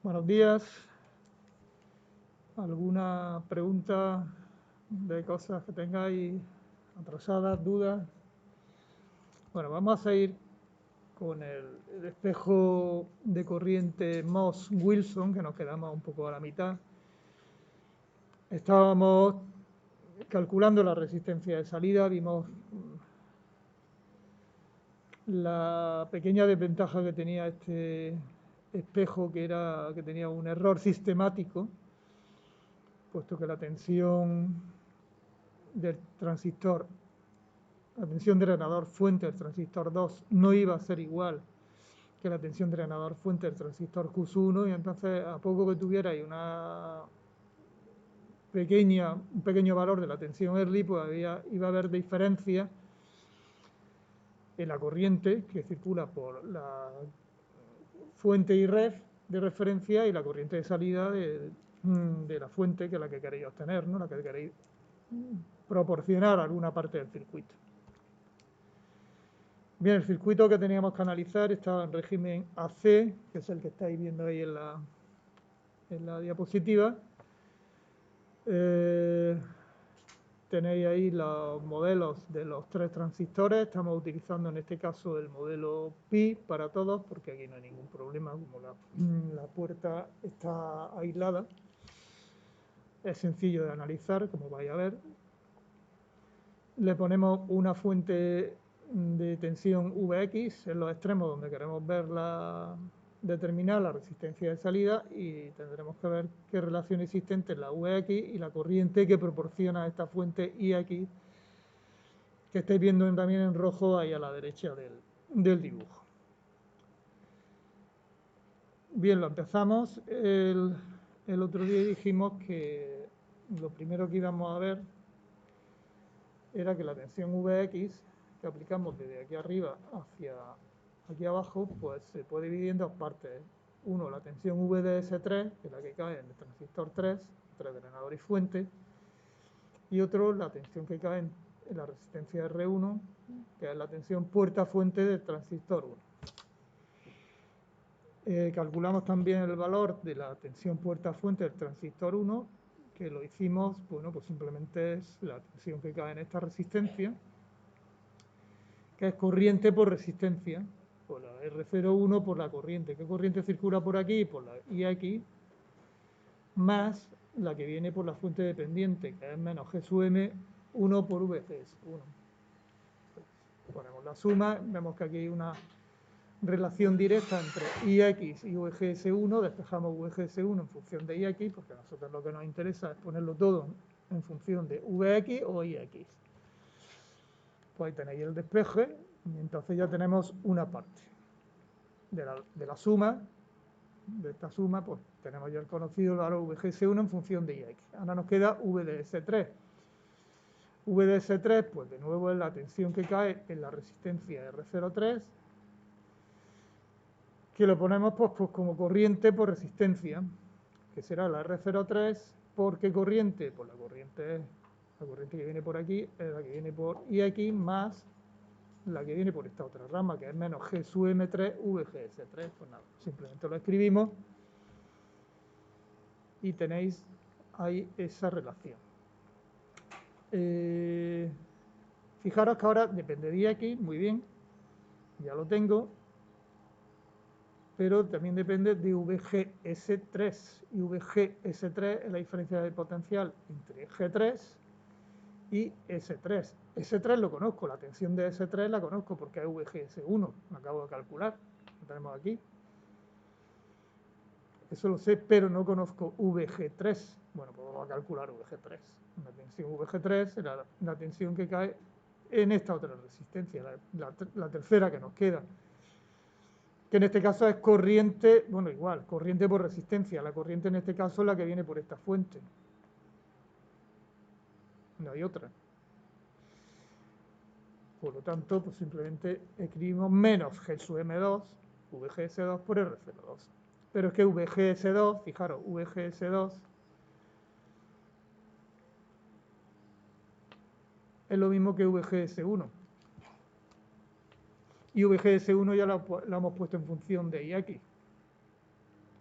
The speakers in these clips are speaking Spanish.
Buenos días. ¿Alguna pregunta de cosas que tengáis atrasadas, dudas? Bueno, vamos a seguir con el espejo de corriente Moss-Wilson, que nos quedamos un poco a la mitad. Estábamos calculando la resistencia de salida, vimos la pequeña desventaja que tenía este espejo, que era que tenía un error sistemático, puesto que la tensión del transistor, la tensión drenador fuente del transistor 2 no iba a ser igual que la tensión drenador fuente del transistor Q1, y entonces a poco que tuvierais un pequeño valor de la tensión early, pues iba a haber diferencias en la corriente que circula por la fuente y ref de referencia y la corriente de salida de la fuente, que es la que queréis obtener, ¿no? La que queréis proporcionar a alguna parte del circuito. Bien, el circuito que teníamos que analizar estaba en régimen AC, que es el que estáis viendo ahí en la diapositiva. Tenéis ahí los modelos de los tres transistores. Estamos utilizando en este caso el modelo Pi para todos, porque aquí no hay ningún problema, como la puerta está aislada. Es sencillo de analizar, como vais a ver. Le ponemos una fuente de tensión Vx en los extremos donde queremos determinar la resistencia de salida, y tendremos que ver qué relación existe entre la Vx y la corriente que proporciona esta fuente Ix, que estáis viendo también en rojo ahí a la derecha del dibujo. Bien, lo empezamos. El otro día dijimos que lo primero que íbamos a ver era que la tensión Vx que aplicamos desde aquí arriba hacia aquí abajo, pues se puede dividir en dos partes. Uno, la tensión VDS3, que es la que cae en el transistor 3, entre drenador y fuente, y otro, la tensión que cae en la resistencia R1, que es la tensión puerta-fuente del transistor 1. Calculamos también el valor de la tensión puerta-fuente del transistor 1, que lo hicimos, bueno, pues simplemente es la tensión que cae en esta resistencia, que es corriente por resistencia, por la R01 por la corriente. ¿Qué corriente circula por aquí? Por la IX, más la que viene por la fuente dependiente, que es menos G sub M 1 por VGS1. Ponemos la suma, vemos que aquí hay una relación directa entre IX y VGS1, despejamos VGS1 en función de IX, porque a nosotros lo que nos interesa es ponerlo todo en función de VX o IX. Pues ahí tenéis el despeje, y entonces ya tenemos una parte de la suma. De esta suma, pues tenemos ya el conocido valor VGS1 en función de IX. Ahora nos queda VDS3. VDS3, pues de nuevo es la tensión que cae en la resistencia R03, que lo ponemos pues como corriente por resistencia, que será la R03. ¿Por qué corriente? Pues la corriente que viene por aquí es la que viene por IX más la que viene por esta otra rama, que es menos G sub M3 VGS3. Pues nada, simplemente lo escribimos y tenéis ahí esa relación. Fijaros que ahora depende de IX, muy bien, ya lo tengo, pero también depende de VGS3, y VGS3 es la diferencia de potencial entre G3 y S3. S3 lo conozco, la tensión de S3 la conozco porque es VGS1, lo acabo de calcular, lo tenemos aquí. Eso lo sé, pero no conozco VG3. Bueno, pues vamos a calcular VG3. La tensión VG3 era la tensión que cae en esta otra resistencia, la tercera que nos queda, que en este caso es corriente, bueno, igual, corriente por resistencia. La corriente en este caso es la que viene por esta fuente. No hay otra. Por lo tanto, pues simplemente escribimos menos G sub M2, VGS2 por R02. Pero es que VGS2, fijaros, VGS2 es lo mismo que VGS1. Y VGS1 ya lo hemos puesto en función de IX.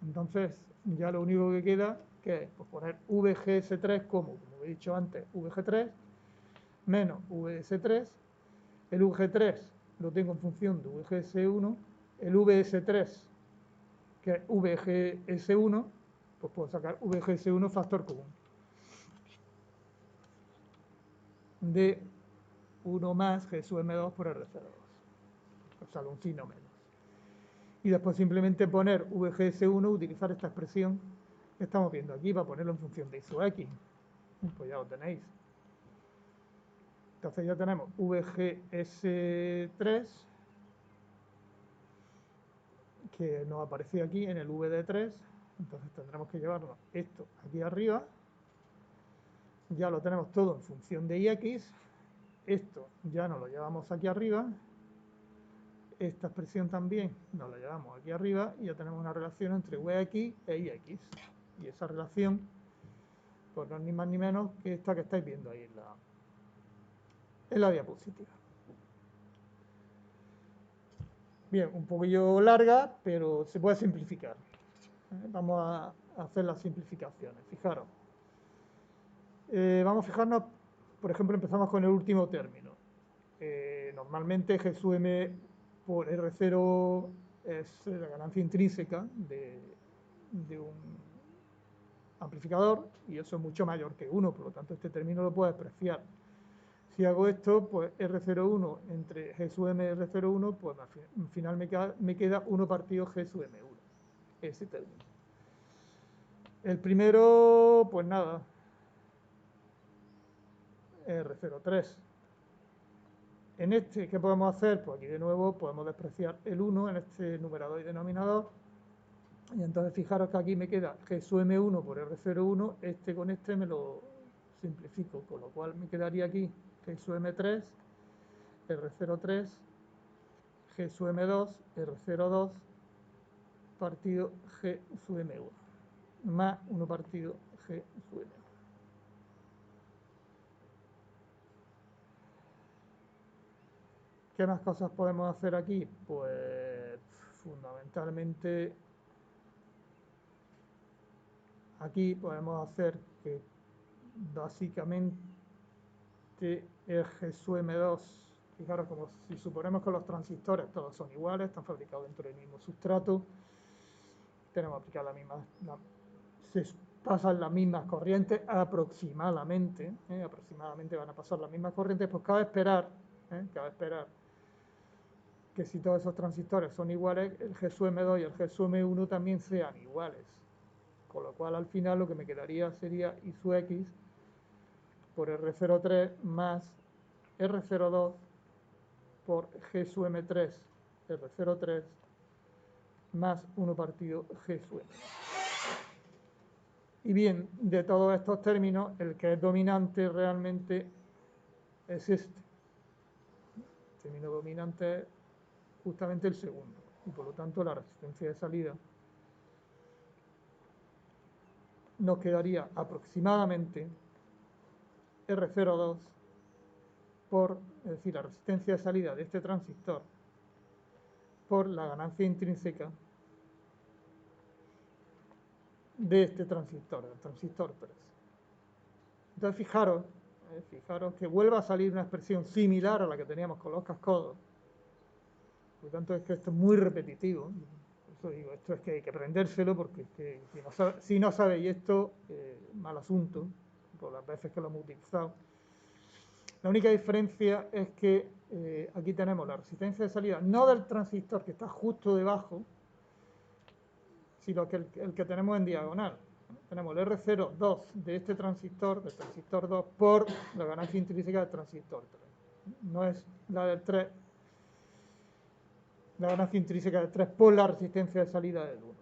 Entonces, ya lo único que queda que es pues, poner VGS3 como he dicho antes, VG3 menos VS3. El VG3 lo tengo en función de VGS1. El VS3, que es VGS1, pues puedo sacar VGS1 factor común de 1 más G sub M2 por R02. O sea, un signo menos. Y después simplemente poner VGS1, utilizar esta expresión que estamos viendo aquí para ponerlo en función de I sub X. Pues ya lo tenéis. Entonces ya tenemos VGS3, que nos aparecía aquí en el VD3. Entonces tendremos que llevarnos esto aquí arriba. Ya lo tenemos todo en función de IX. Esto ya nos lo llevamos aquí arriba. Esta expresión también nos la llevamos aquí arriba y ya tenemos una relación entre VX e IX. Y esa relación, pues no es ni más ni menos que esta que estáis viendo ahí en la diapositiva. Bien, un poquillo larga, pero se puede simplificar. Vamos a hacer las simplificaciones. Fijaros. Vamos a fijarnos, por ejemplo, empezamos con el último término. Normalmente G sub M por R0 es la ganancia intrínseca de un amplificador y eso es mucho mayor que 1, por lo tanto este término lo puedo despreciar. Si hago esto, pues R01 entre G sub M y R01, pues al final me queda 1 partido G sub M1, ese término. El primero, pues nada, R03. En este, ¿qué podemos hacer? Pues aquí de nuevo podemos despreciar el 1 en este numerador y denominador. Y entonces fijaros que aquí me queda G sub M1 por R01, este con este me lo simplifico, con lo cual me quedaría aquí G sub M3, R03, G sub M2, R02, partido G sub M1, más 1 partido G sub M1. ¿Qué más cosas podemos hacer aquí? Pues fundamentalmente aquí podemos hacer que básicamente el G sub M2, fijaros como si suponemos que los transistores todos son iguales, están fabricados dentro del mismo sustrato, tenemos que aplicar se pasan las mismas corrientes aproximadamente, aproximadamente van a pasar las mismas corrientes, pues cabe esperar que si todos esos transistores son iguales, el G sub M2 y el G sub M1 también sean iguales. Con lo cual al final lo que me quedaría sería I sub X por R03 más R02 por G sub M3 R03 más 1 partido G sub M. Y bien, de todos estos términos, el que es dominante realmente es este. El término dominante es justamente el segundo. Y por lo tanto la resistencia de salida nos quedaría aproximadamente R02 por, es decir, la resistencia de salida de este transistor por la ganancia intrínseca de este transistor, el transistor 3. Entonces fijaros que vuelva a salir una expresión similar a la que teníamos con los cascodos. Por lo tanto es que esto es muy repetitivo. Por eso digo, esto es que hay que aprendérselo porque si no sabéis esto, mal asunto, por las veces que lo hemos utilizado. La única diferencia es que aquí tenemos la resistencia de salida, no del transistor que está justo debajo, sino que el que tenemos en diagonal. Tenemos el R02 de este transistor, del transistor 2, por la ganancia intrínseca del transistor 3. No es la del 3, la ganancia intrínseca del 3 por la resistencia de salida del 1.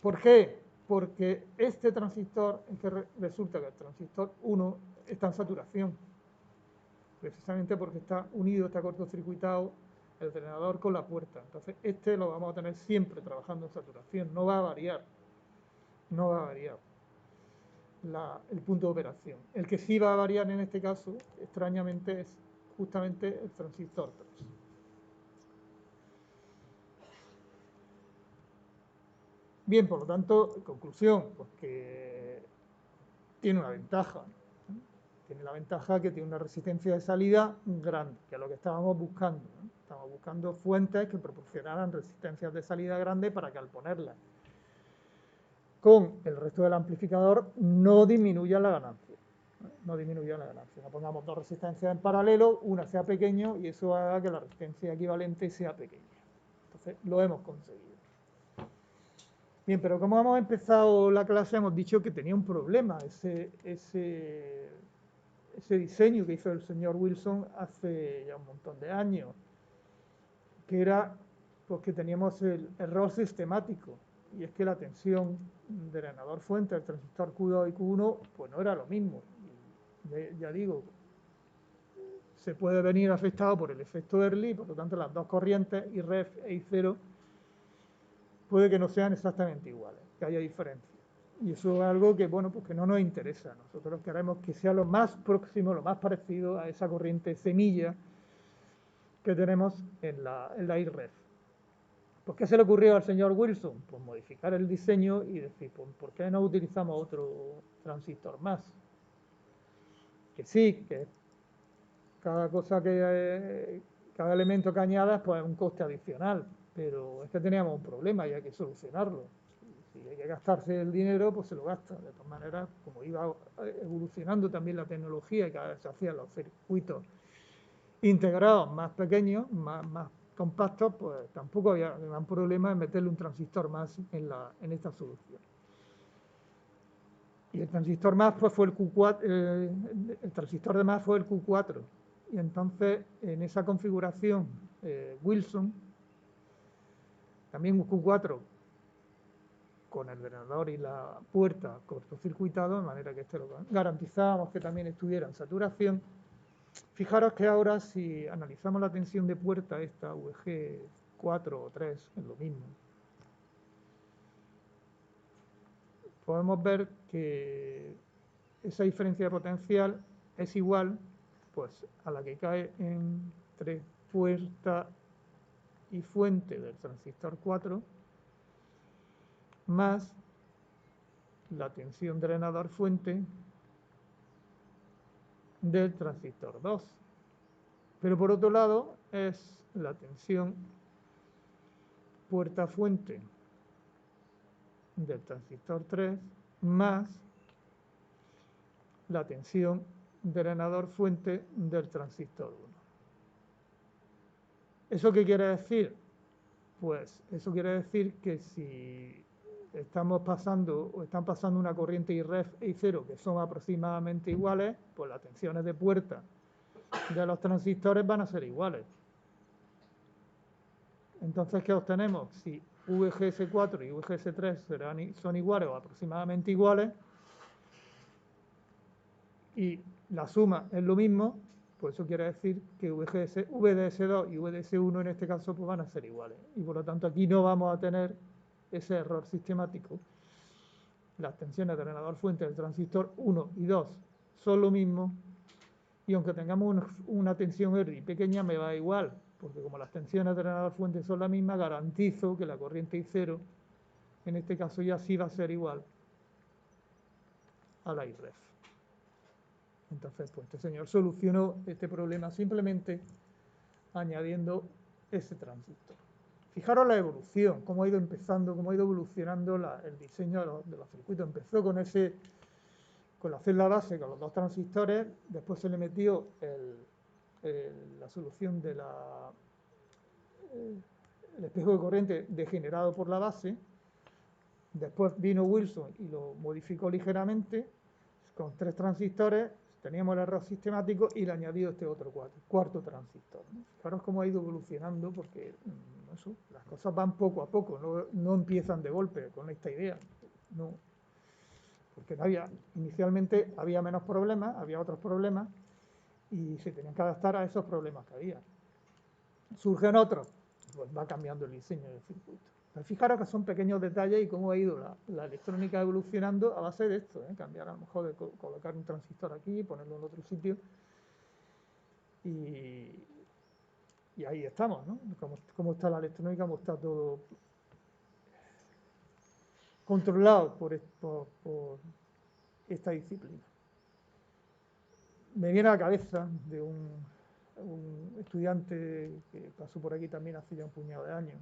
¿Por qué? Porque este transistor, es que resulta que el transistor 1 está en saturación, precisamente porque está unido, está cortocircuitado el drenador con la puerta. Entonces este lo vamos a tener siempre trabajando en saturación, no va a variar. No va a variar el punto de operación. El que sí va a variar en este caso, extrañamente, es justamente el transistor 3. Bien, por lo tanto, conclusión, pues que tiene una ventaja. Tiene la ventaja que tiene una resistencia de salida grande, que es lo que estábamos buscando, ¿no? Estamos buscando fuentes que proporcionaran resistencias de salida grande para que al ponerlas con el resto del amplificador no disminuya la ganancia. No disminuya la ganancia. No pongamos dos resistencias en paralelo, una sea pequeño y eso haga que la resistencia equivalente sea pequeña. Entonces, lo hemos conseguido. Bien, pero como hemos empezado la clase, hemos dicho que tenía un problema ese diseño que hizo el señor Wilson hace ya un montón de años, que era pues, que teníamos el error sistemático, y es que la tensión del drenador fuente del transistor Q2 y Q1 pues no era lo mismo. Y ya digo, se puede venir afectado por el efecto Early, por lo tanto las dos corrientes, IREF e I0, puede que no sean exactamente iguales, que haya diferencias. Y eso es algo que, bueno, pues que no nos interesa. Nosotros queremos que sea lo más próximo, lo más parecido a esa corriente semilla que tenemos en la IREF. Pues, ¿qué se le ocurrió al señor Wilson? Pues modificar el diseño y decir, pues, ¿por qué no utilizamos otro transistor más? Que sí, que cada cosa cada elemento que añadas, pues es un coste adicional, pero es que teníamos un problema y hay que solucionarlo. Si hay que gastarse el dinero, pues se lo gasta. De todas maneras, como iba evolucionando también la tecnología y cada vez se hacían los circuitos integrados más pequeños, más compactos, pues tampoco había gran problema en meterle un transistor más en esta solución. Y el transistor más pues, fue el Q4, el transistor de más fue el Q4. Y entonces en esa configuración Wilson, también un Q4 con el drenador y la puerta cortocircuitado, de manera que lo garantizábamos que también estuviera en saturación. Fijaros que ahora si analizamos la tensión de puerta, esta VG 4 o 3, es lo mismo. Podemos ver que esa diferencia de potencial es igual pues, a la que cae entre puerta y fuente del transistor 4 más la tensión drenador fuente del transistor 2. Pero por otro lado es la tensión puerta fuente del transistor 3 más la tensión drenador fuente del transistor 1. ¿Eso qué quiere decir? Pues eso quiere decir que si estamos pasando o están pasando una corriente IREF e I0 que son aproximadamente iguales, pues las tensiones de puerta de los transistores van a ser iguales. Entonces, ¿qué obtenemos? Si VGS4 y VGS3 son iguales o aproximadamente iguales y la suma es lo mismo, pues eso quiere decir que VDS2 y VDS1 en este caso pues van a ser iguales. Y por lo tanto aquí no vamos a tener ese error sistemático. Las tensiones de drenador fuente del transistor 1 y 2 son lo mismo y aunque tengamos una tensión R pequeña me va igual, porque como las tensiones de drenador fuente son la misma, garantizo que la corriente I0 en este caso ya sí va a ser igual a la IREF. Entonces, pues este señor solucionó este problema simplemente añadiendo ese transistor. Fijaros la evolución, cómo ha ido evolucionando el diseño de los circuitos. Empezó con la celda base, con los dos transistores, después se le metió la solución del espejo de corriente degenerado por la base, después vino Wilson y lo modificó ligeramente, con 3 transistores, teníamos el error sistemático y le añadió este otro cuarto transistor. Fijaros cómo ha ido evolucionando, porque las cosas van poco a poco, no empiezan de golpe con esta idea. No, porque inicialmente había menos problemas, había otros problemas, y se tenían que adaptar a esos problemas que había. Surgen otros, pues va cambiando el diseño del circuito. Pero fijaros que son pequeños detalles y cómo ha ido la electrónica evolucionando a base de esto, cambiar a lo mejor de colocar un transistor aquí, ponerlo en otro sitio, y ahí estamos, ¿no? Cómo está la electrónica, cómo está todo. controlado por esta disciplina. Me viene a la cabeza de un estudiante que pasó por aquí también hace ya un puñado de años,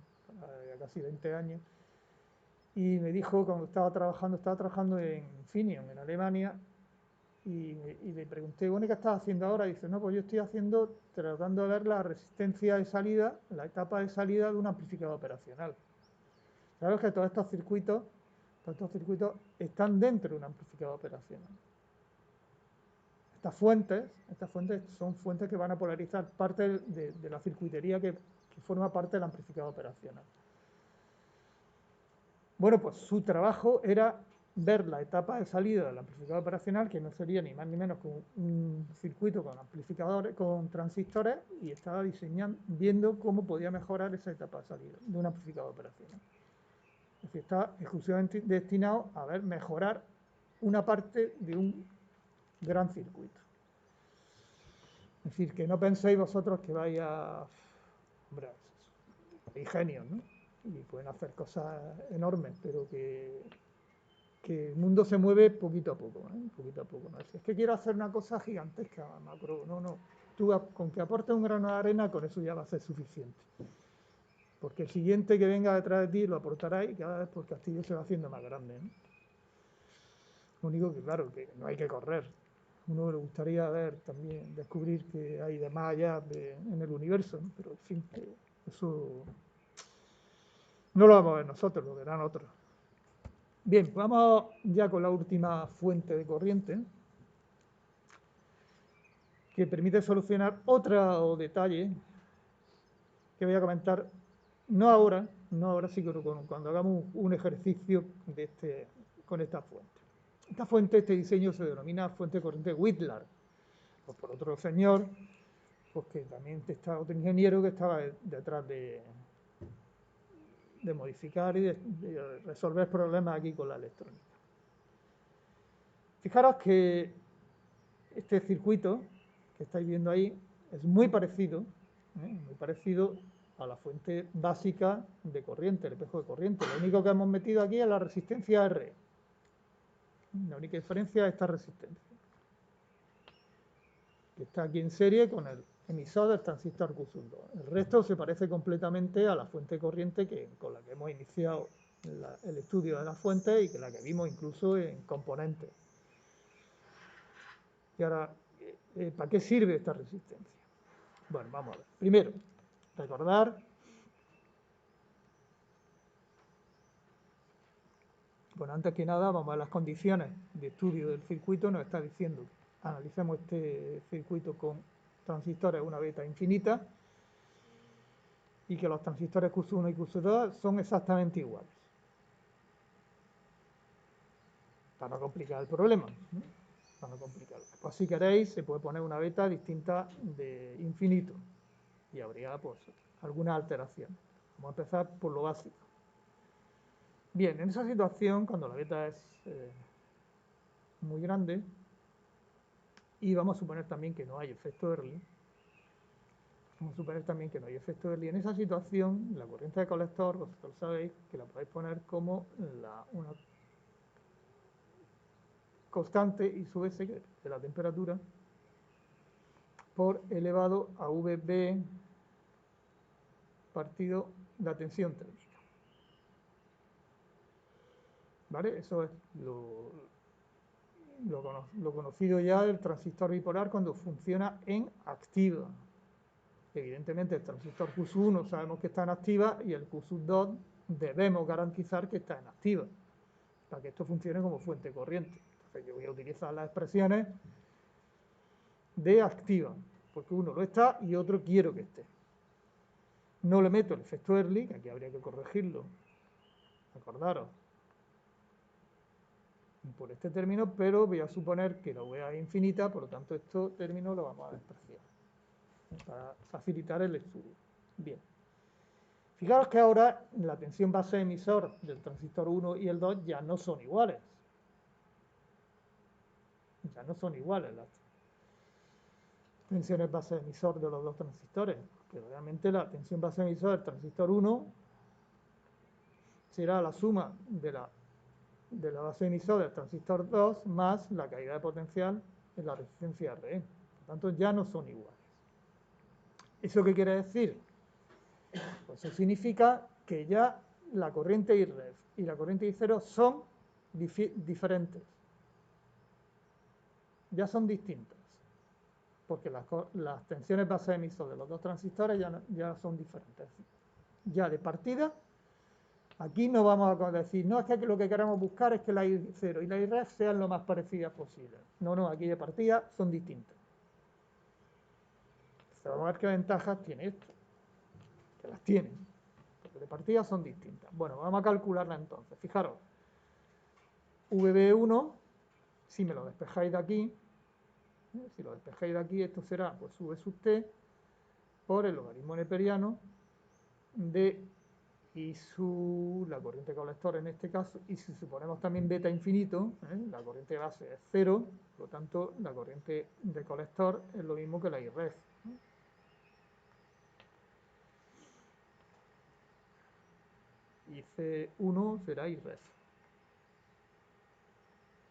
casi 20 años, y me dijo cuando estaba trabajando en Infineon, en Alemania, y le pregunté, bueno, ¿qué estás haciendo ahora? Y dice, no, pues yo estoy tratando de ver la resistencia de salida, la etapa de salida de un amplificador operacional. Sabes que todos estos circuitos están dentro de un amplificador operacional. Estas fuentes son fuentes que van a polarizar parte de la circuitería que forma parte del amplificador operacional. Bueno, pues su trabajo era ver la etapa de salida del amplificador operacional, que no sería ni más ni menos que un circuito con amplificadores, con transistores, y estaba viendo cómo podía mejorar esa etapa de salida de un amplificador operacional. Es decir, está exclusivamente destinado a mejorar una parte de un gran circuito. Es decir, que no penséis vosotros que vaya, hombre, hay genios, ¿no? Y pueden hacer cosas enormes, pero que el mundo se mueve poquito a poco, ¿eh? Poquito a poco. ¿No? Es que quiero hacer una cosa gigantesca, macro. No. Tú con que aportes un grano de arena, con eso ya va a ser suficiente. Porque el siguiente que venga detrás de ti lo aportará y cada vez el castillo se va haciendo más grande, ¿no? Lo único que, claro, que no hay que correr. Uno le gustaría también descubrir que hay de más allá en el universo, ¿no? Pero en fin, eso no lo vamos a ver nosotros, lo verán otros. Bien, vamos ya con la última fuente de corriente, que permite solucionar otro detalle que voy a comentar, no ahora, sí que cuando hagamos un ejercicio con esta fuente. Este diseño se denomina fuente de corriente Whitlar, pues por otro señor, pues que también está otro ingeniero que estaba detrás de modificar y de resolver problemas aquí con la electrónica. Fijaros que este circuito que estáis viendo ahí es muy parecido a la fuente básica de corriente, el espejo de corriente. Lo único que hemos metido aquí es la resistencia R. La única diferencia es esta resistencia, que está aquí en serie con el emisor del transistor Q2. El resto se parece completamente a la fuente de corriente con la que hemos iniciado el estudio de la fuente y que la que vimos incluso en componentes. Y ahora, ¿para qué sirve esta resistencia? Bueno, vamos a ver. Primero, recordar, bueno, antes que nada, vamos a ver las condiciones de estudio del circuito. Nos está diciendo que analicemos este circuito con transistores una beta infinita y que los transistores Q1 y Q2 son exactamente iguales. Para no complicar el problema, ¿no? Para no complicarlo. Pues si queréis, se puede poner una beta distinta de infinito y habría pues alguna alteración. Vamos a empezar por lo básico. Bien, en esa situación, cuando la beta es muy grande, y vamos a suponer también que no hay efecto Early, en esa situación, la corriente de colector, vosotros sabéis que la podéis poner como una constante I sub S de la temperatura por elevado a VB partido la tensión térmica. ¿Vale? Eso es lo conocido ya del transistor bipolar cuando funciona en activa. Evidentemente el transistor Q1 sabemos que está en activa y el Q2 debemos garantizar que está en activa para que esto funcione como fuente de corriente. Entonces yo voy a utilizar las expresiones de activa, porque uno lo está y otro quiero que esté. No le meto el efecto Early, que aquí habría que corregirlo, acordaros, por este término, pero voy a suponer que la VA es infinita, por lo tanto este término lo vamos a despreciar para facilitar el estudio. Bien. Fijaros que ahora la tensión base emisor del transistor 1 y el 2 ya no son iguales. Ya no son iguales las tensiones base emisor de los dos transistores, porque realmente la tensión base emisor del transistor 1 será la suma de la de la base emisora del transistor 2 más la caída de potencial en la resistencia RE. Por tanto, ya no son iguales. ¿Eso qué quiere decir? Pues eso significa que ya la corriente IREF y la corriente I0 son diferentes. Ya son distintas. Porque las tensiones base emisor de los dos transistores ya son diferentes. Ya de partida, aquí no vamos a decir, no, es que lo que queremos buscar es que la I0 y la IREF sean lo más parecidas posible. No, aquí de partida son distintas. Vamos a ver qué ventajas tiene esto. Que las tienen. Porque de partida son distintas. Bueno, vamos a calcularla entonces. Fijaros, VB1, si me lo despejáis de aquí, si lo despejáis de aquí, esto será pues V sub T por el logaritmo neperiano de la corriente colector en este caso, y si suponemos también beta infinito, la corriente base es 0, por lo tanto la corriente de colector es lo mismo que la IREF. Y C1 será IREF,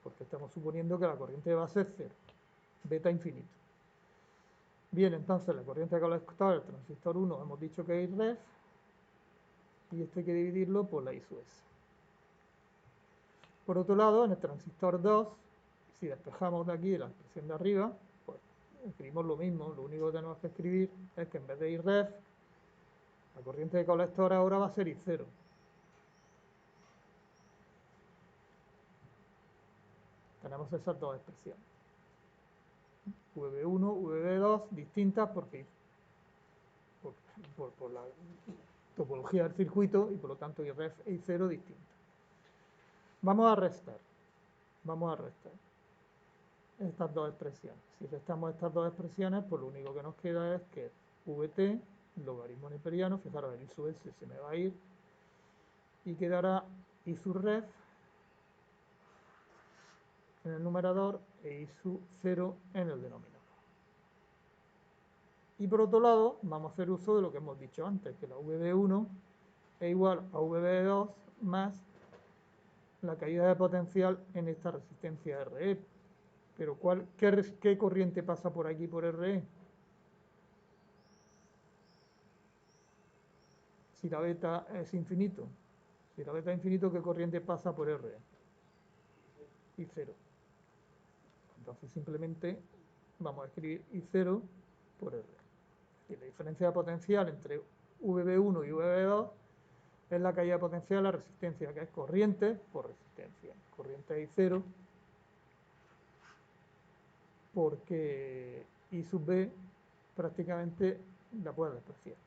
porque estamos suponiendo que la corriente de base es 0, beta infinito. Bien, entonces la corriente de colector, el transistor 1, hemos dicho que es IREF, y esto hay que dividirlo por la I sub S. Por otro lado, en el transistor 2, si despejamos de aquí la expresión de arriba, pues escribimos lo mismo. Lo único que tenemos que escribir es que en vez de IREF, la corriente de colector ahora va a ser I0. Tenemos esas dos expresiones. VB1, VB2, distintas porque por la topología del circuito y por lo tanto IREF e I0 distintas. Vamos a restar estas dos expresiones. Si restamos estas dos expresiones, pues lo único que nos queda es que VT, logaritmo neperiano, fijaros, el I sub S se me va a ir, y quedará I sub ref en el numerador e I sub 0 en el denominador. Y por otro lado, vamos a hacer uso de lo que hemos dicho antes, que la VB1 es igual a VB2 más la caída de potencial en esta resistencia RE. Pero ¿qué corriente pasa por aquí por RE? Si la beta es infinito. Si la beta es infinito, ¿qué corriente pasa por RE? I0. Entonces simplemente vamos a escribir I0 por R. Y la diferencia de potencial entre VB1 y VB2 es la caída de potencial de la resistencia, que es corriente por resistencia. Corriente I0 porque I sub B prácticamente la puede despreciar.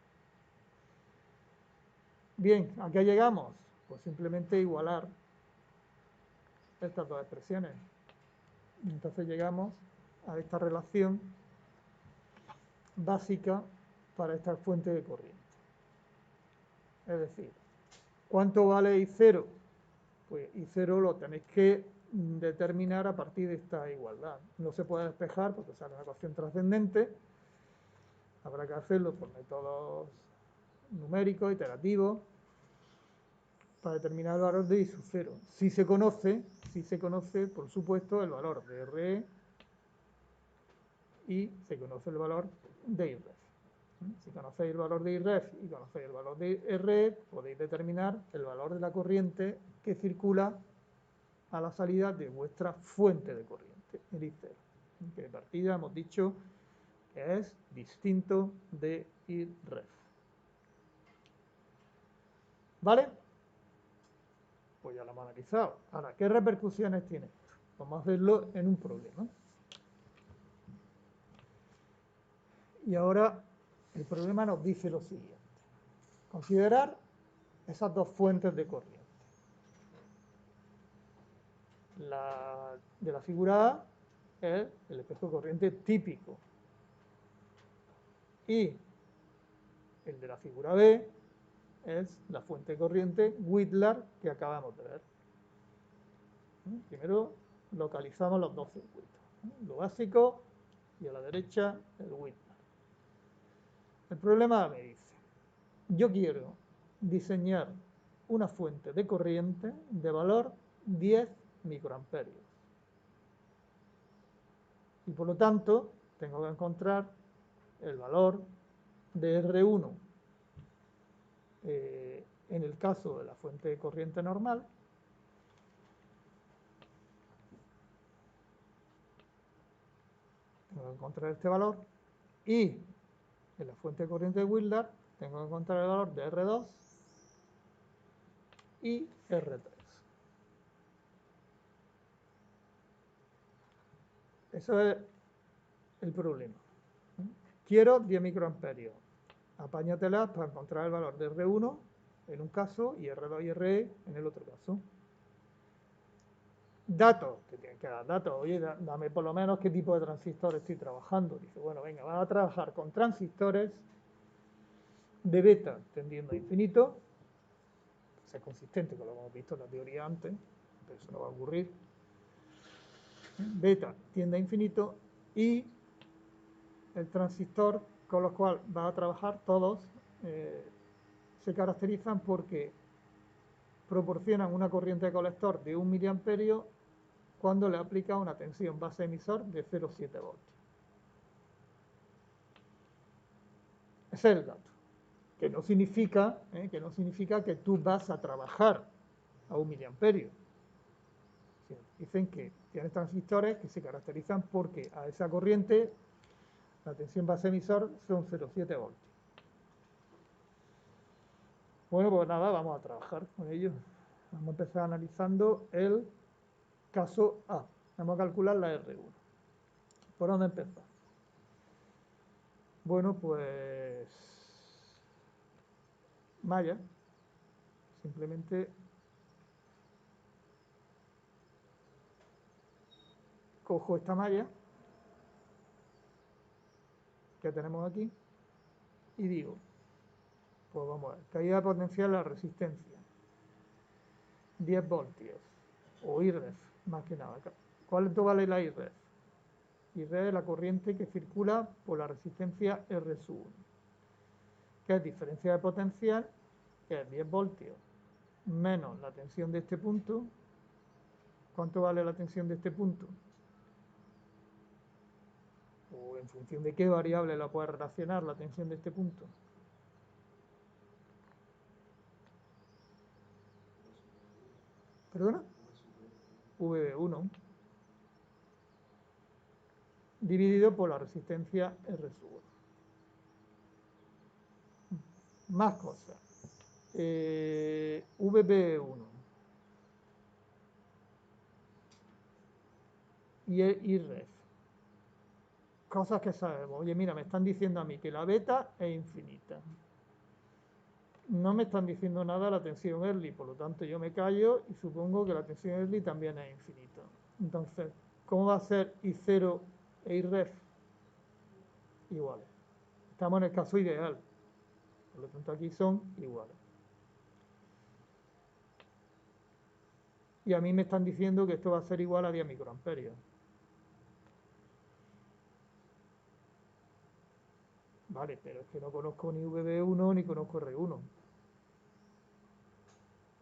Bien, ¿a qué llegamos? Pues simplemente igualar estas dos expresiones. Entonces llegamos a esta relación básica para esta fuente de corriente. Es decir, ¿cuánto vale I0? Pues I0 lo tenéis que determinar a partir de esta igualdad. No se puede despejar porque sale una ecuación trascendente. Habrá que hacerlo por métodos numéricos, iterativos, para determinar el valor de I sub 0. Si se conoce, por supuesto, el valor de RE y se conoce el valor de IREF. Si conocéis el valor de IREF y conocéis el valor de RE, podéis determinar el valor de la corriente que circula a la salida de vuestra fuente de corriente, el I0, que de partida hemos dicho que es distinto de IREF. ¿Vale? Pues ya lo hemos analizado. Ahora, ¿qué repercusiones tiene esto? Vamos a verlo en un problema. Y ahora el problema nos dice lo siguiente. Considerar esas dos fuentes de corriente. La de la figura A es el espejo de corriente típico. Y el de la figura B es la fuente de corriente Whitlar que acabamos de ver. Primero localizamos los dos circuitos. Lo básico y a la derecha el Whitlar. El problema me dice, yo quiero diseñar una fuente de corriente de valor 10 microamperios. Y por lo tanto, tengo que encontrar el valor de R1 en el caso de la fuente de corriente normal, tengo que encontrar este valor, y en la fuente de corriente de Willard tengo que encontrar el valor de R2 y R3. Eso es el problema. Quiero 10 microamperios. Apáñatelas para encontrar el valor de R1 en un caso y R2 y RE en el otro caso. Datos, te tienen que dar datos. Oye, dame por lo menos qué tipo de transistor estoy trabajando. Dice, bueno, venga, vas a trabajar con transistores de beta tendiendo a infinito. Es consistente con lo que hemos visto en la teoría antes, pero eso no va a ocurrir. Beta tiende a infinito y el transistor con los cuales va a trabajar todos se caracterizan porque proporcionan una corriente de colector de 1 miliamperio cuando le aplica una tensión base emisor de 0,7 voltios. Ese es el dato. Que no significa que tú vas a trabajar a 1 miliamperio. Dicen que tienes transistores que se caracterizan porque a esa corriente la tensión base emisor son 0,7 voltios. Bueno, pues nada, vamos a trabajar con ello. Vamos a empezar analizando el caso A. Vamos a calcular la R1. ¿Por dónde empezar? Bueno, pues malla. Simplemente cojo esta malla que tenemos aquí y digo, pues vamos a ver, caída potencial a la resistencia, 10 voltios, o IREF, más que nada. ¿Cuánto vale la IREF? IREF es la corriente que circula por la resistencia R sub 1, que es diferencia de potencial, que es 10 voltios, menos la tensión de este punto. ¿Cuánto vale la tensión de este punto? ¿O en función de qué variable la puedes relacionar la tensión de este punto? ¿Perdona? VB1 dividido por la resistencia R sub 1. Más cosas. VB1 y IREF. Cosas que sabemos. Oye, mira, me están diciendo a mí que la beta es infinita. No me están diciendo nada la tensión early, por lo tanto yo me callo y supongo que la tensión early también es infinita. Entonces, ¿cómo va a ser I0 e IREF iguales? Estamos en el caso ideal, por lo tanto aquí son iguales. Y a mí me están diciendo que esto va a ser igual a 10 microamperios. Vale, pero es que no conozco ni VB1 ni conozco R1.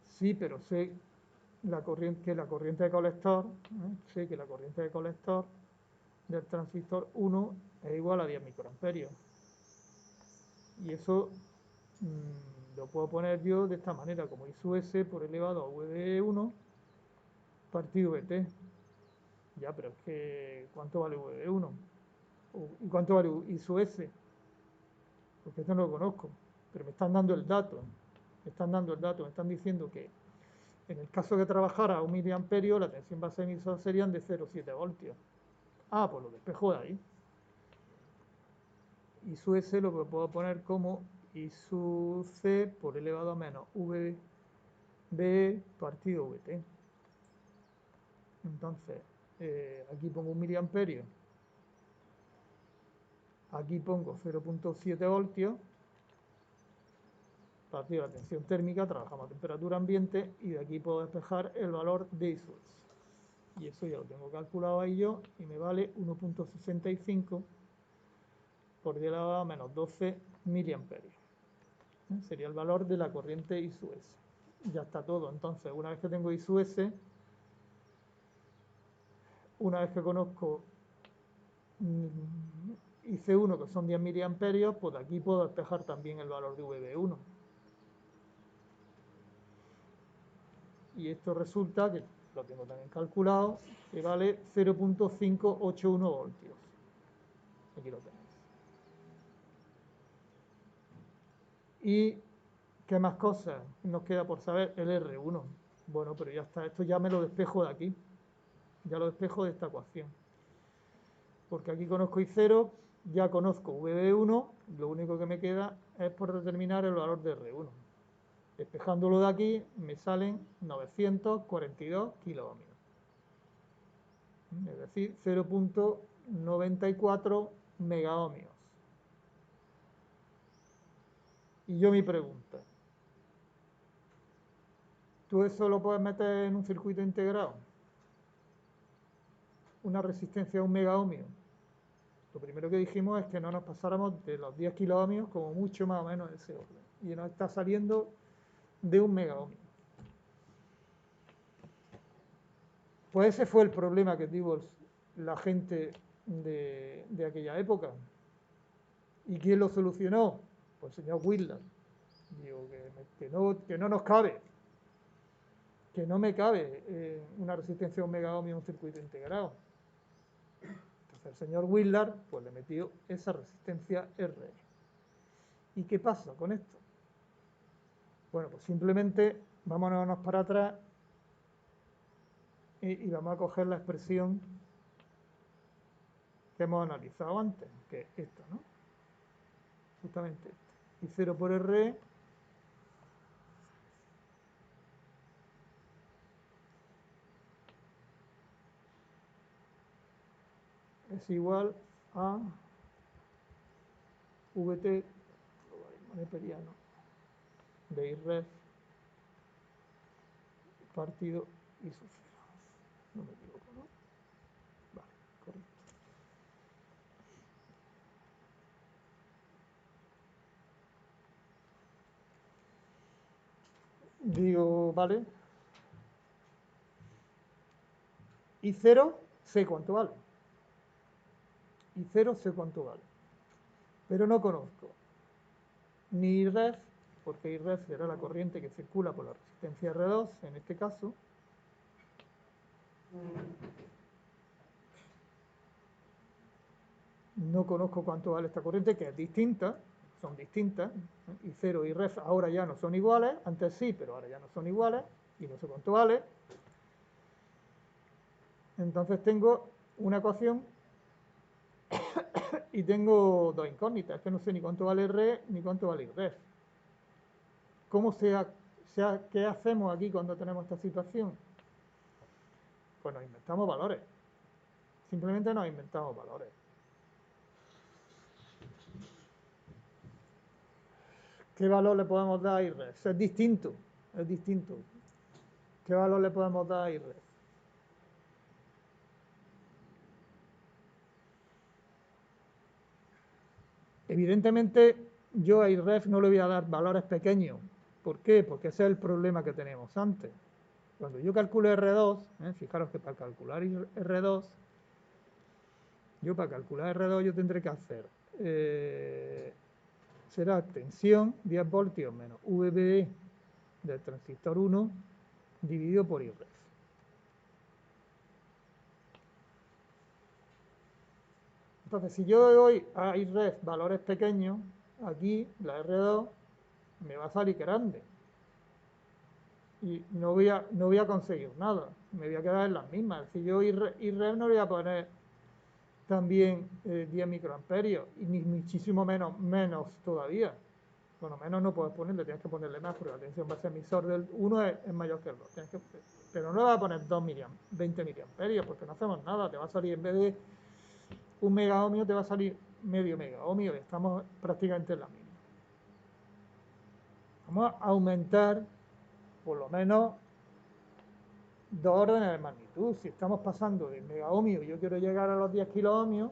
Sí, pero sé que la corriente de colector, sé que la corriente de colector del transistor 1 es igual a 10 microamperios. Y eso lo puedo poner yo de esta manera, como I sub S por elevado a VB1 partido VT. Ya, pero es que, ¿cuánto vale VB1? ¿Y cuánto vale I sub S? Porque esto no lo conozco, pero me están dando el dato. Me están diciendo que en el caso que trabajara a 1 miliamperio, la tensión base emisor serían de 0,7 voltios. Ah, pues lo despejo de ahí. I sub S lo que puedo poner como I sub C por elevado a menos VB partido VT. Entonces, aquí pongo 1 miliamperio. Aquí pongo 0,7 voltios. Partido de la tensión térmica, trabajamos a temperatura ambiente y de aquí puedo despejar el valor de I sub S. Y eso ya lo tengo calculado ahí yo y me vale 1,65 por 10 a la elevado menos 12 miliamperios. Sería el valor de la corriente I sub S. Ya está todo. Entonces, una vez que tengo I sub S, una vez que conozco IC1, que son 10 miliamperios, pues de aquí puedo despejar también el valor de VB1. Y esto resulta, que lo tengo también calculado, que vale 0.581 voltios. Aquí lo tenéis. ¿Y qué más cosas nos queda por saber? El R1. Bueno, pero ya está, esto ya me lo despejo de aquí. Ya lo despejo de esta ecuación. Porque aquí conozco I0, ya conozco VB1, lo único que me queda es por determinar el valor de R1. Despejándolo de aquí me salen 942 kiloohmios. Es decir, 0.94 megaohmios. Y yo mi pregunta, ¿tú eso lo puedes meter en un circuito integrado? ¿Una resistencia de 1 megaohmio? Lo primero que dijimos es que no nos pasáramos de los 10 kiloohmios, como mucho más o menos ese orden. Y nos está saliendo de 1 megaohmio. Pues ese fue el problema que tuvo la gente de aquella época. ¿Y quién lo solucionó? Pues el señor Whitlam. Digo, que no nos cabe, que no me cabe una resistencia de 1 megaohmio en un circuito integrado. Entonces el señor Whitlam pues le metió esa resistencia R. ¿Y qué pasa con esto? Bueno, pues simplemente vámonos para atrás y vamos a coger la expresión que hemos analizado antes, que es esta, ¿no? Justamente esta. Y 0 por R es igual a VT neperiano de IREF partido I sub 0. No me equivoco, ¿no? Vale, correcto. Digo, vale. Y 0 sé cuánto vale. Y 0 sé cuánto vale. Pero no conozco ni IREF, porque IREF será la corriente que circula por la resistencia R2, en este caso. No conozco cuánto vale esta corriente, que es distinta, son distintas. Y 0 y IREF ahora ya no son iguales, antes sí, pero ahora ya no son iguales, y no sé cuánto vale. Entonces tengo una ecuación y tengo dos incógnitas, es que no sé ni cuánto vale R ni cuánto vale IREF. ¿Qué hacemos aquí cuando tenemos esta situación? Pues nos inventamos valores. Simplemente nos inventamos valores. ¿Qué valor le podemos dar a IREF? Es distinto, es distinto. ¿Qué valor le podemos dar a IREF? Evidentemente, yo a IREF no le voy a dar valores pequeños. ¿Por qué? Porque ese es el problema que teníamos antes. Cuando yo calculo R2, fijaros que para calcular R2, yo para calcular R2 yo tendré que hacer, será tensión 10 voltios menos VBE del transistor 1 dividido por IREF. Entonces, si yo doy a IREF valores pequeños, aquí la R2 me va a salir grande. Y no voy a conseguir nada, me voy a quedar en las mismas. Si yo IREF no le voy a poner también 10 microamperios, y ni muchísimo menos todavía. Bueno, menos no puedes ponerle, tienes que ponerle más, porque la tensión base emisor del 1 es mayor que el 2. Pero no le vas a poner 20 miliamperios, porque no hacemos nada, te va a salir en vez de 1 megaohmio, te va a salir medio megaohmio, y estamos prácticamente en la misma. Vamos a aumentar por lo menos 2 órdenes de magnitud. Si estamos pasando de megaohmio y yo quiero llegar a los 10 kiloohmios,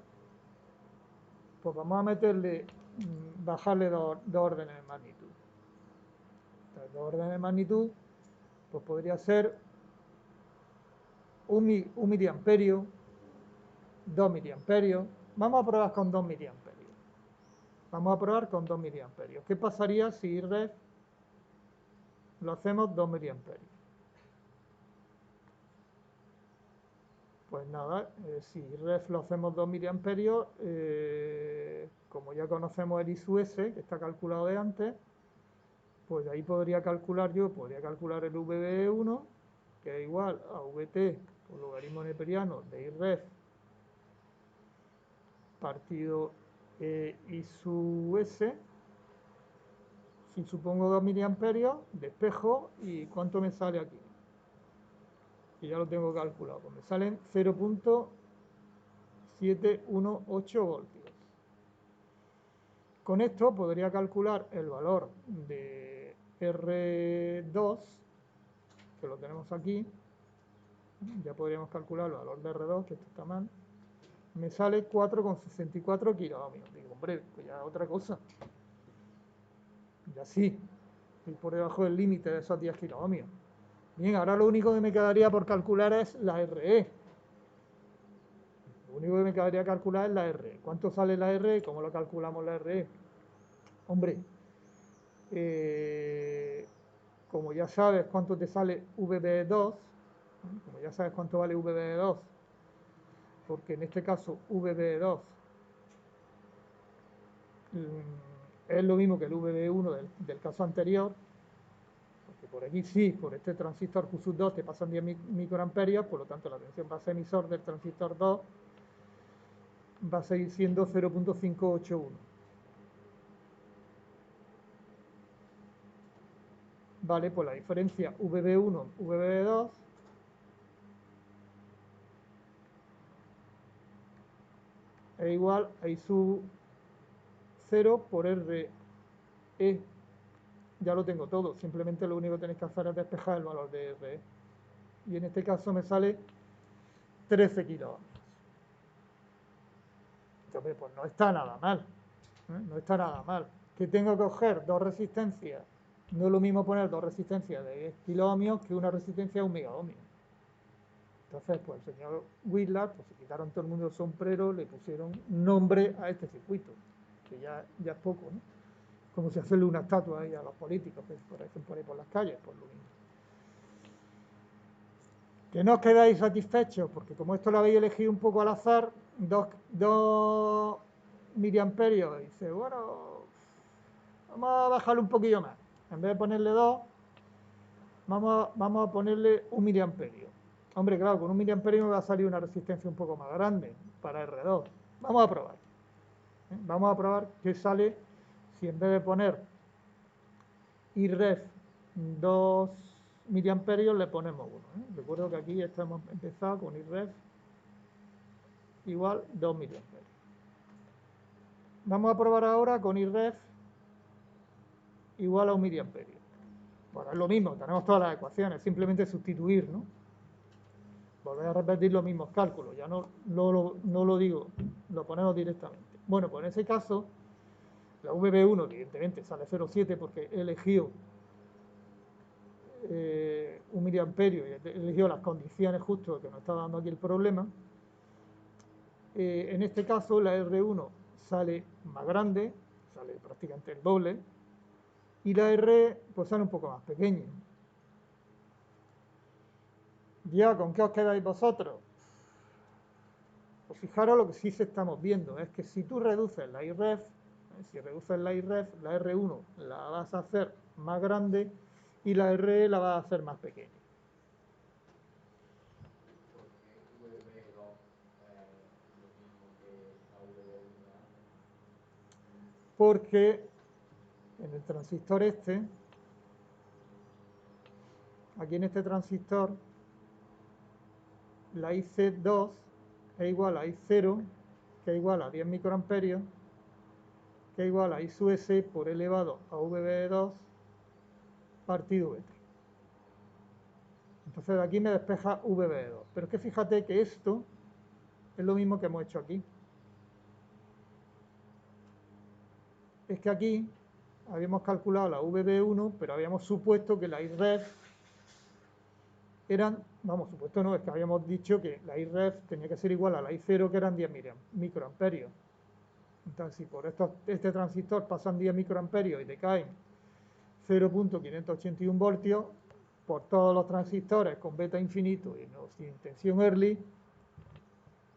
pues vamos a meterle, bajarle 2 órdenes de magnitud. Entonces, 2 órdenes de magnitud, pues podría ser un miliamperio, 2 miliamperios. Vamos a probar con 2 miliamperios. Vamos a probar con 2 miliamperios. ¿Qué pasaría si IRREF lo hacemos 2 miliamperios? Pues nada, si IRREF lo hacemos 2 miliamperios, como ya conocemos el ISUS, que está calculado de antes, pues ahí podría calcular el VB1, que es igual a VT por logaritmo neperiano de IRREF partido I sub S. Si supongo 2 miliamperios, despejo y ¿cuánto me sale aquí? Que ya lo tengo calculado, pues me salen 0.718 voltios. Con esto podría calcular el valor de R2, que lo tenemos aquí. Ya podríamos calcular el valor de R2, que esto está mal. Me sale 4,64 kiloohmios. Digo, hombre, pues ya otra cosa. Ya sí, estoy por debajo del límite de esos 10 kiloohmios. Bien, ahora lo único que me quedaría por calcular es la RE. Lo único que me quedaría calcular es la RE. ¿Cuánto sale la RE? ¿Cómo lo calculamos la RE? Hombre, como ya sabes cuánto te sale VB2, como ya sabes cuánto vale VB2, porque en este caso VB2 es lo mismo que el VB1 del caso anterior, porque por aquí sí, por este transistor Q2 te pasan 10 microamperios, por lo tanto la tensión base emisor del transistor 2 va a seguir siendo 0.581. Vale, pues la diferencia VB1, VB2 es igual a I sub 0 por RE. Ya lo tengo todo, simplemente lo único que tenéis que hacer es despejar el valor de RE. Y en este caso me sale 13 kiloohmios. Entonces, pues no está nada mal. No está nada mal. Que tengo que coger dos resistencias. No es lo mismo poner dos resistencias de 10 kiloohmios que una resistencia de 1 megaohmio. Entonces, pues el señor Whitlock, pues se quitaron todo el mundo el sombrero, le pusieron nombre a este circuito, que ya es poco, ¿no? Como si hacerle una estatua ahí a los políticos que aparecen por ahí por las calles, pues lo mismo. Que no os quedáis satisfechos, porque como esto lo habéis elegido un poco al azar, 2 miliamperios, y dice, bueno, vamos a bajarle un poquillo más. En vez de ponerle 2, vamos a ponerle 1 miliamperio. Hombre, claro, con 1 miliamperio me va a salir una resistencia un poco más grande para R2. Vamos a probar. Vamos a probar qué sale si en vez de poner IRREF 2 miliamperios le ponemos 1. Recuerdo que aquí estamos empezado con IRREF igual 2 miliamperios. Vamos a probar ahora con IRREF igual a 1 miliamperio. Bueno, es lo mismo, tenemos todas las ecuaciones, simplemente sustituir, ¿no? Volver a repetir los mismos cálculos, ya no lo digo, lo ponemos directamente. Bueno, pues en ese caso, la VB1 evidentemente sale 0,7 porque he elegido 1 miliamperio y he elegido las condiciones justo que nos está dando aquí el problema. En este caso la R1 sale más grande, sale prácticamente el doble, y la R pues sale un poco más pequeña. Ya, ¿con qué os quedáis vosotros? Pues fijaros lo que sí se estamos viendo, es que si tú reduces la IRREF, si reduces la IRREF, la R1 la vas a hacer más grande y la RE la vas a hacer más pequeña. Porque en el transistor este, aquí en este transistor, la IC2 es igual a I0, que es igual a 10 microamperios, que es igual a I sub S por elevado a VB2 partido VT. Entonces de aquí me despeja VB2. Pero es que fíjate que esto es lo mismo que hemos hecho aquí. Es que aquí habíamos calculado la VB1, pero habíamos supuesto que la IRREF eran, vamos, supuesto no, es que habíamos dicho que la Iref tenía que ser igual a la I0, que eran 10 microamperios. Entonces, si por este transistor pasan 10 microamperios y decaen 0.581 voltios, por todos los transistores con beta infinito y no sin tensión early,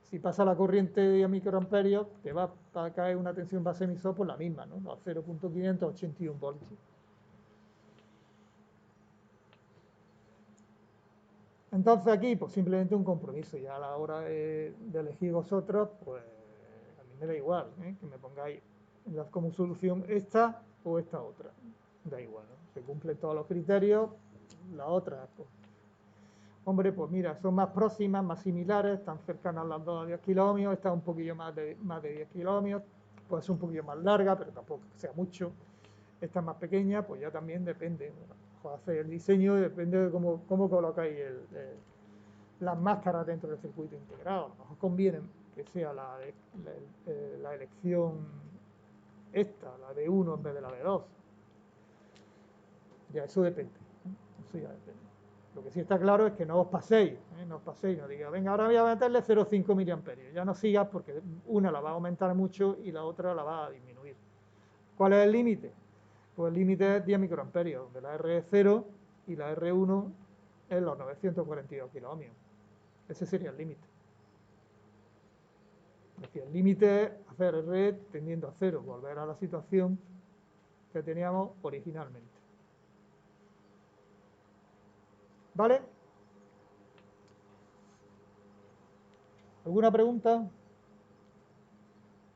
si pasa la corriente de 10 microamperios, te va a caer una tensión base emisor por la misma, ¿no? A 0.581 voltios. Entonces aquí, pues simplemente un compromiso. Ya a la hora de elegir vosotros, pues a mí me da igual, ¿eh? Que me pongáis como solución esta o esta otra. Da igual, ¿no? Se cumplen todos los criterios. La otra, pues, hombre, pues mira, son más próximas, más similares, están cercanas las dos a 10 kilómetros, esta un poquillo más de 10 kilómetros, puede ser un poquillo más larga, pero tampoco sea mucho. Esta más pequeña, pues ya también depende, hacer el diseño, depende de cómo colocáis las máscaras dentro del circuito integrado. A lo mejor conviene que sea la elección esta, la de 1 en vez de la de 2. Ya eso depende, ¿eh? Eso ya depende. Lo que sí está claro es que no os paséis, no os paséis, no digáis, venga, ahora voy a meterle 0,5 miliamperios. Ya no sigas porque una la va a aumentar mucho y la otra la va a disminuir. ¿Cuál es el límite? Pues el límite es 10 microamperios, donde la R es 0 y la R1 es los 942 kiloohmios. Ese sería el límite. Es decir, el límite es hacer R tendiendo a 0, volver a la situación que teníamos originalmente. ¿Vale? ¿Alguna pregunta?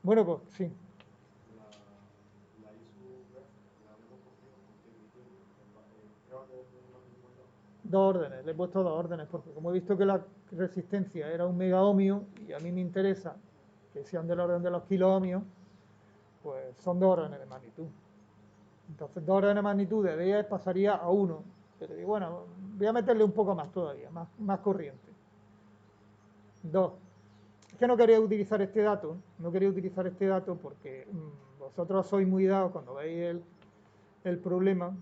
Bueno, pues sí. Dos órdenes, le he puesto dos órdenes, porque como he visto que la resistencia era un megaohmio y a mí me interesa que sean del orden de los kiloohmios, pues son dos órdenes de magnitud. Entonces, dos órdenes de magnitud de 10 pasaría a 1. Pero digo, bueno, voy a meterle un poco más todavía, más corriente. 2. Es que no quería utilizar este dato, porque vosotros sois muy dados cuando veis el problema.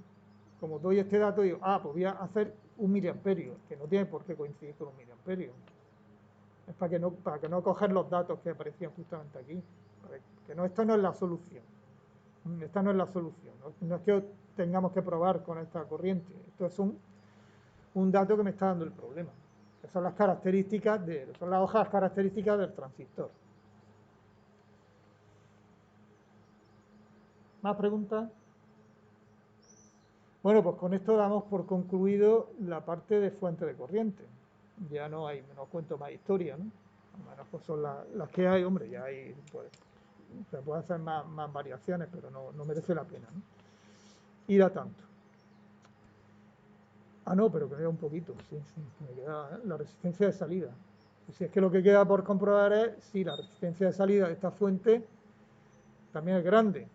Como doy este dato, digo, pues voy a hacer un miliamperio, que no tiene por qué coincidir con un miliamperio. Es para que no coger los datos que aparecían justamente aquí. Que no, esto no es la solución. Esta no es la solución. No es que tengamos que probar con esta corriente. Esto es un dato que me está dando el problema. Que son las características son las hojas características del transistor. ¿Más preguntas? Bueno, pues con esto damos por concluido la parte de fuente de corriente. Ya no cuento más historias, ¿no? Bueno, pues son las que hay, hombre, ya hay, pues, se pueden hacer más variaciones, pero no merece la pena, ¿no? Ir a tanto. No, pero queda un poquito, sí, me queda la resistencia de salida. Si es que lo que queda por comprobar es si la resistencia de salida de esta fuente también es grande.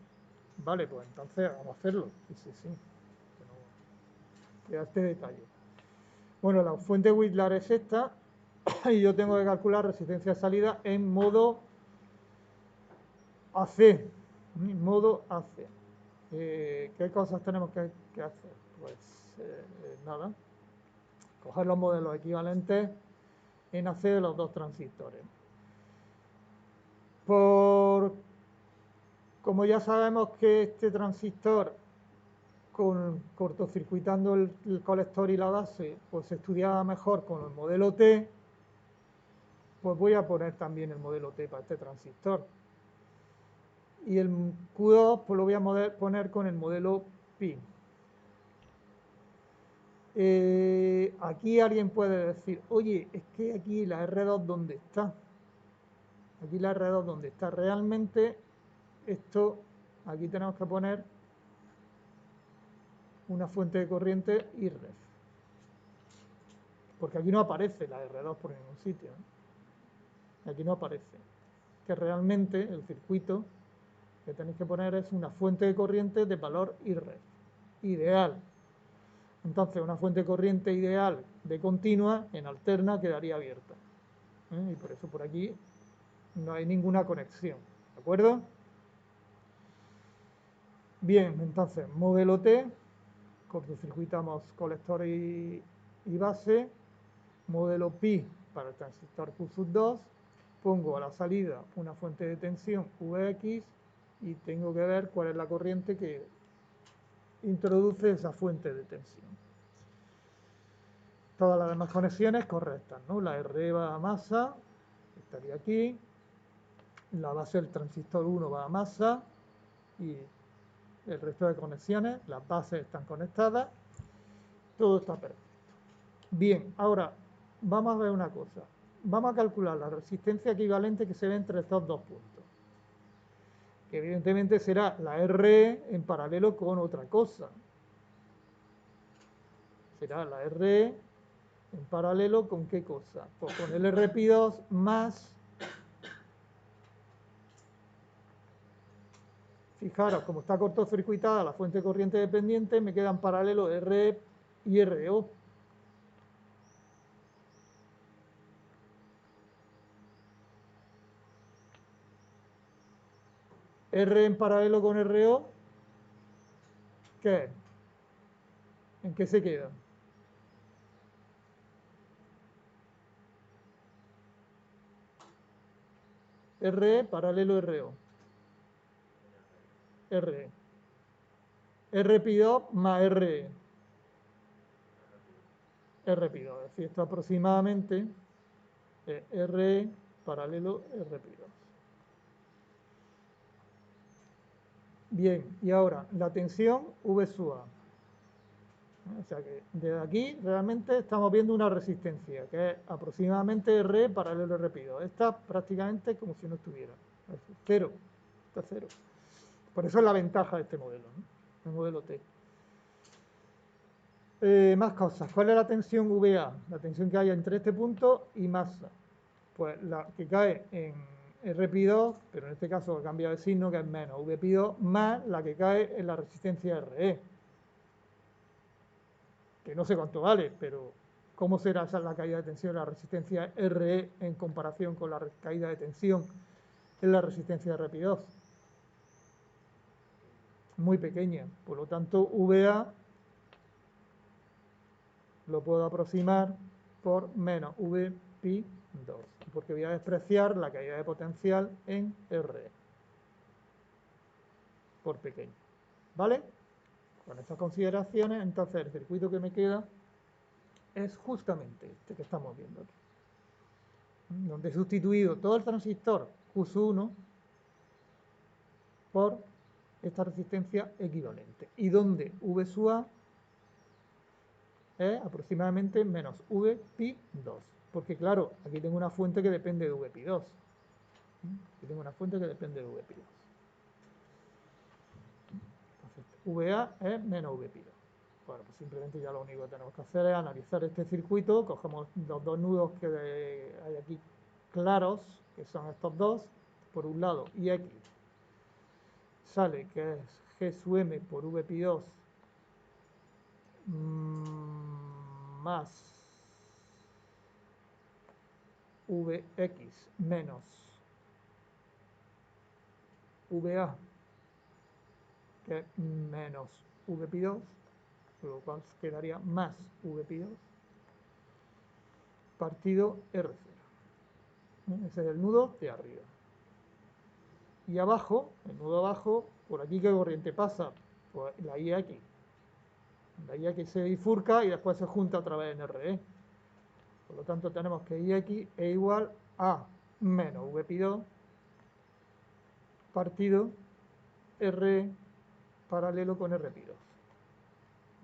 Vale, pues entonces vamos a hacerlo. Sí. Queda este detalle. Bueno, la fuente Whitlar es esta y yo tengo que calcular resistencia de salida en modo AC. Modo AC. ¿Qué cosas tenemos que hacer? Pues nada, coger los modelos equivalentes en AC de los dos transistores. Como ya sabemos que este transistor, cortocircuitando el colector y la base, pues se estudiaba mejor con el modelo T, pues voy a poner también el modelo T para este transistor. Y el Q2 pues lo voy a poner con el modelo Pi. Aquí alguien puede decir, oye, es que aquí la R2 ¿dónde está? Aquí la R2 ¿dónde está? Realmente esto, aquí tenemos que poner una fuente de corriente IRREF. Porque aquí no aparece la R2 por ningún sitio, ¿eh? Aquí no aparece. Que realmente el circuito que tenéis que poner es una fuente de corriente de valor IRREF. Ideal. Entonces, una fuente de corriente ideal de continua en alterna quedaría abierta. Y por eso por aquí no hay ninguna conexión. ¿De acuerdo? Bien, entonces, modelo T, cortocircuitamos colector y base, modelo pi para el transistor Q2, pongo a la salida una fuente de tensión Vx y tengo que ver cuál es la corriente que introduce esa fuente de tensión. Todas las demás conexiones correctas, ¿no? La R va a masa, estaría aquí, la base del transistor 1 va a masa y el resto de conexiones, las bases están conectadas, todo está perfecto. Bien, ahora vamos a ver una cosa. Vamos a calcular la resistencia equivalente que se ve entre estos dos puntos, que evidentemente será la R en paralelo con otra cosa. Será la R en paralelo con qué cosa. Pues con el RP2 más, fijaros, como está cortocircuitada la fuente de corriente dependiente, me quedan paralelos R y RO. R en paralelo con RO, ¿qué es? ¿En qué se queda? R paralelo RO. R. RP2 más RE. RP2. Es decir, esto aproximadamente es RE paralelo RP2. Bien, y ahora la tensión V sub A. O sea que desde aquí realmente estamos viendo una resistencia, que es aproximadamente R paralelo RP2. Esta prácticamente como si no estuviera. Es decir, cero. Está cero. Por eso es la ventaja de este modelo, ¿no? El modelo T. Más cosas. ¿Cuál es la tensión VA? La tensión que hay entre este punto y masa. Pues la que cae en RP2, pero en este caso cambia de signo, que es menos VP2, más la que cae en la resistencia RE. Que no sé cuánto vale, pero ¿cómo será esa la caída de tensión de la resistencia RE en comparación con la caída de tensión en la resistencia RP2? Muy pequeña. Por lo tanto, VA lo puedo aproximar por menos VP2, porque voy a despreciar la caída de potencial en R por pequeño. ¿Vale? Con estas consideraciones, entonces el circuito que me queda es justamente este que estamos viendo aquí, donde he sustituido todo el transistor Q1 por esta resistencia equivalente, y donde V sub A es aproximadamente menos VP2, porque claro, aquí tengo una fuente que depende de VP2. Aquí tengo una fuente que depende de VP2. Entonces, VA es menos VP2. Bueno, pues simplemente ya lo único que tenemos que hacer es analizar este circuito, cogemos los dos nudos que hay aquí claros, que son estos dos, por un lado, y X sale que es G sub M por VP2 más Vx menos VA, que es menos VP2, con lo cual quedaría más VP2 partido R0. Ese es el nudo de arriba. Y abajo, el nudo abajo, por aquí ¿qué corriente pasa? Pues la IX. La IX se bifurca y después se junta otra vez en RE. Por lo tanto tenemos que IX es igual a menos VP2 partido RE paralelo con RP2.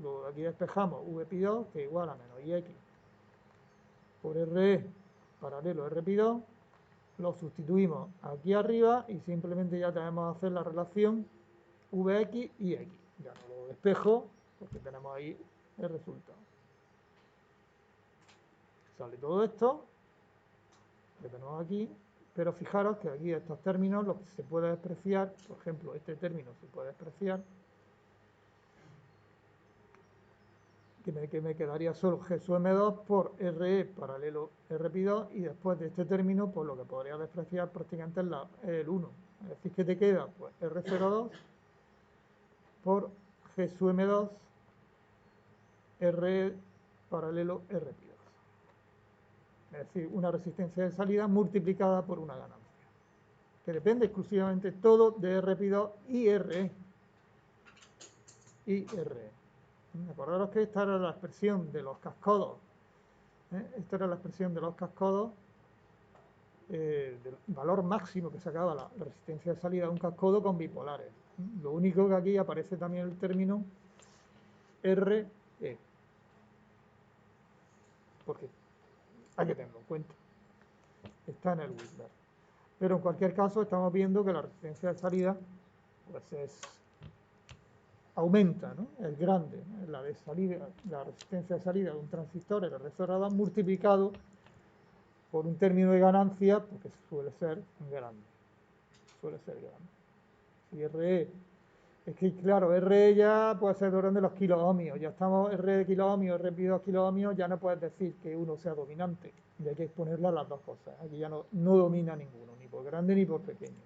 Luego aquí despejamos VP2 que es igual a menos IX por RE paralelo a RP2. Lo sustituimos aquí arriba y simplemente ya tenemos que hacer la relación Vx y X. Ya no lo despejo porque tenemos ahí el resultado. Sale todo esto que tenemos aquí, pero fijaros que aquí estos términos lo que se puede despreciar, por ejemplo, este término se puede despreciar, que me quedaría solo G sub M2 por RE paralelo RP2, y después de este término, pues lo que podría despreciar prácticamente es el 1. Es decir, que te queda pues R02 por G sub M2 RE paralelo RP2. Es decir, una resistencia de salida multiplicada por una ganancia, que depende exclusivamente todo de Rp2 y RE. Acordaros que esta era la expresión de los cascodos. Esta era la expresión de los cascodos, del valor máximo que sacaba la resistencia de salida de un cascodo con bipolares. Lo único que aquí aparece también el término RE, porque hay que tenerlo en cuenta. Está en el Whistler. Pero en cualquier caso estamos viendo que la resistencia de salida pues aumenta, ¿no? Es grande, ¿no? La resistencia de salida de un transistor, el R0 multiplicado por un término de ganancia, porque suele ser grande. Y RE, es que claro, RE ya puede ser de orden de los kiloohmios, ya estamos R de kiloohmios, R2 kiloohmios, ya no puedes decir que uno sea dominante, y hay que exponerle las dos cosas, aquí ya no domina ninguno, ni por grande ni por pequeño,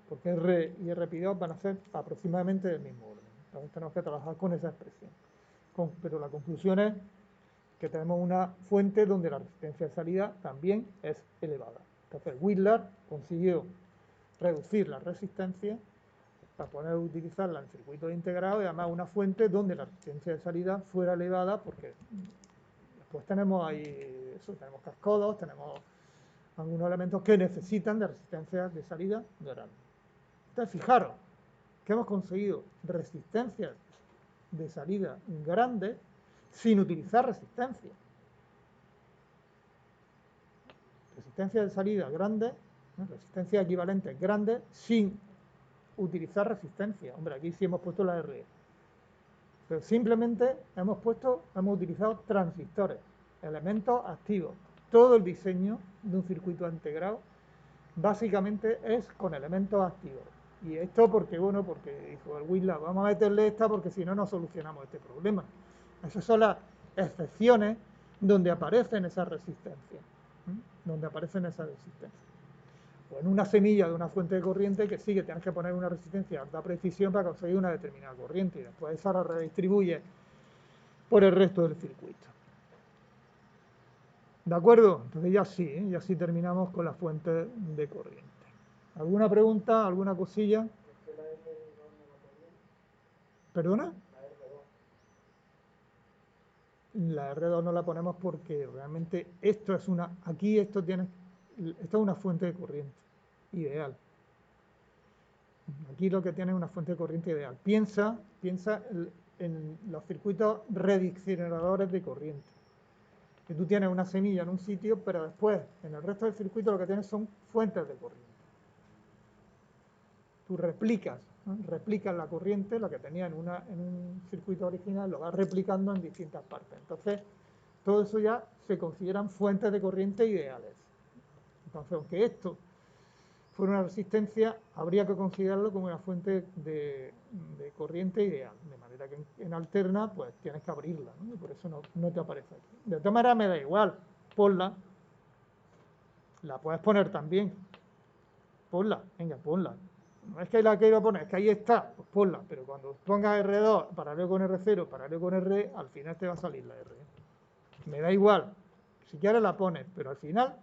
porque R y RP2 van a ser aproximadamente del mismo orden, entonces tenemos que trabajar con esa expresión, pero la conclusión es que tenemos una fuente donde la resistencia de salida también es elevada. Entonces Whistler consiguió reducir la resistencia para poder utilizarla en circuito integrado y además una fuente donde la resistencia de salida fuera elevada, porque después tenemos ahí tenemos cascodos, tenemos algunos elementos que necesitan de resistencia de salida grande. Entonces fijaros que hemos conseguido resistencias de salida grandes sin utilizar resistencia. Resistencia de salida grande, resistencia equivalente grande sin utilizar resistencia. Hombre, aquí sí hemos puesto la RE. Pero simplemente hemos utilizado transistores, elementos activos. Todo el diseño de un circuito integrado básicamente es con elementos activos. Y esto porque dijo el Whistler, vamos a meterle esta porque si no, no solucionamos este problema. Esas son las excepciones donde aparecen esas resistencias. O en una semilla de una fuente de corriente que sí que tienes que poner una resistencia de alta precisión para conseguir una determinada corriente y después esa la redistribuye por el resto del circuito. ¿De acuerdo? Entonces ya sí terminamos con la fuente de corriente. ¿Alguna pregunta? ¿Alguna cosilla? ¿Perdona? La R2 no la ponemos porque realmente esto es una fuente de corriente ideal. Aquí lo que tiene es una fuente de corriente ideal. Piensa en los circuitos redireccionadores de corriente. Que tú tienes una semilla en un sitio, pero después en el resto del circuito lo que tienes son fuentes de corriente. Tú replicas la corriente, la que tenía en un circuito original, lo vas replicando en distintas partes. Entonces, todo eso ya se consideran fuentes de corriente ideales. Entonces, aunque esto fuera una resistencia, habría que considerarlo como una fuente de corriente ideal. De manera que en alterna, pues tienes que abrirla, ¿no? Y por eso no te aparece aquí. De todas maneras, me da igual, ponla. La puedes poner también. Ponla, venga, ponla. No es que la quiero poner, es que ahí está, pues ponla. Pero cuando pongas R2 paralelo con R0, paralelo con R, al final te va a salir la R. Me da igual. Si quieres la pones, pero al final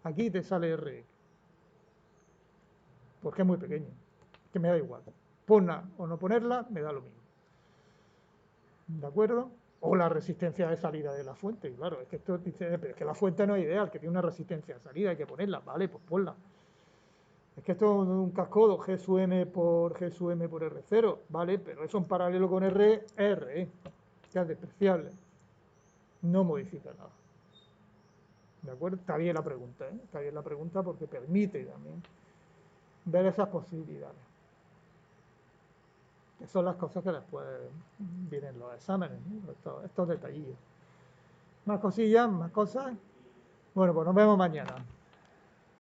aquí te sale R. Porque es muy pequeño. Que me da igual. Ponla o no ponerla, me da lo mismo. ¿De acuerdo? O la resistencia de salida de la fuente. Y claro, es que esto dice, pero es que la fuente no es ideal, que tiene una resistencia de salida, hay que ponerla. Vale, pues ponla. Es que esto es un cascodo G sub M por R0, ¿vale? Pero eso en paralelo con R, que es despreciable. No modifica nada. ¿De acuerdo? Está bien la pregunta, ¿eh? Está bien la pregunta porque permite también ver esas posibilidades. Que son las cosas que después vienen los exámenes, ¿no? Estos detallillos. Más cosillas, más cosas. Bueno, pues nos vemos mañana.